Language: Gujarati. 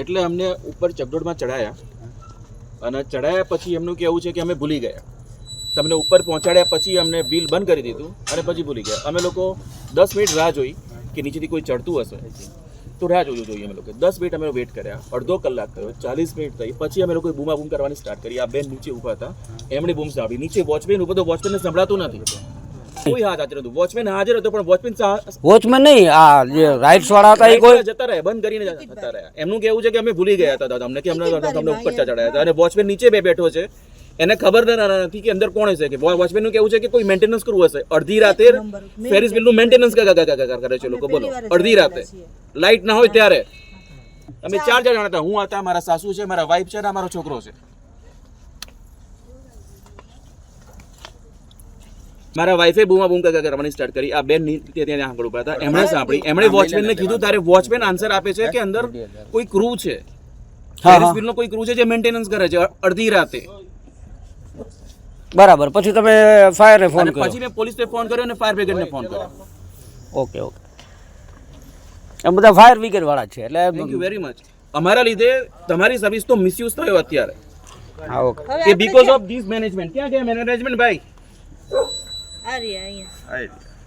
એટલે અમને ઉપર ચકડોળમાં ચડાયા અને ચડાયા પછી એમનું કહેવું છે કે અમે ભૂલી ગયા. તમને ઉપર પહોંચાડ્યા પછી અમને વ્હીલ બંધ કરી દીધું અને પછી ભૂલી ગયા. અમે લોકો 10 મિનિટ રાહ જોઈ કે નીચેથી કોઈ ચડતું હશે તો રાહ જોઈએ અમે લોકો 10 મિનિટ અમે વેઇટ કર્યા. અડધો કલાક થયો, 40 મિનિટ થઈ, પછી અમે લોકોએ બૂમાબૂમ કરવાની સ્ટાર્ટ કરી. આ બેન નીચે ઊભા હતા, એમણે બૂમ સાંભળી. નીચે વોચમેન ઊભો તો વોચમેનને સંભળાતું નથી, કોઈ હાથ હાજર નતું. વોચમેન હાજર હતો પણ વોચમેન નહીં, આ જે રાઇટ્સ વાળા હતા એ કોઈ જતા રહ્યા, બંધ કરીને જતા રહ્યા. એમનું કેવું છે કે અમે ભૂલી ગયા હતા દાદા અમને કે અમને ઉપર ચડાયા હતા અને વોચમેન નીચે બેઠો છે, એને ખબર નથી કે અંદર કોણ હશે. કે વોચમેનનું કેવું છે કે કોઈ મેન્ટેનન્સ કરવું હશે. અડધી રાતે ફેરિસ વ્હીલનું મેન્ટેનન્સ કરે છે લોકો. બોલો, અડધી રાતે લાઇટ ના હોય ત્યારે. અમે 4 જણા હતા, હું હતા, મારા સાસુ છે, મારા વાઈફ છે અને મારો છોકરો છે. મારા વાઈફે બૂમાબૂમ કરવાની સ્ટાર્ટ કરી. આ બેન ત્યાં આગળ ઉભા હતા, એમણે સાંભળી. એમણે વોચમેનને કીધું, ત્યારે વોચમેન આન્સર આપે છે કે અંદર કોઈ ક્રૂ છે, ફેરિસ વ્હીલનો કોઈ ક્રૂ છે જે મેન્ટેનન્સ કરે છે અડધી રાતે. બરાબર. પછી તમે ફાયરને ફોન કર્યો? પછી મેં પોલીસને ફોન કર્યો અને ફાયર બ્રિગેડને ફોન કર્યો. Okay okay. એમ બધા ફાયર બ્રિગેડ વાળા છે. એટલે થેન્ક યુ વેરી મચ. અમારા લીધે તમારી સર્વિસ તો મિસયુઝ થયો અત્યારે. હા ઓકે. કે બીકોઝ ઓફ ધીસ મેનેજમેન્ટ. ક્યાં ગયા મેનેજમેન્ટ ભાઈ? આ રહ્યા અહીંયા.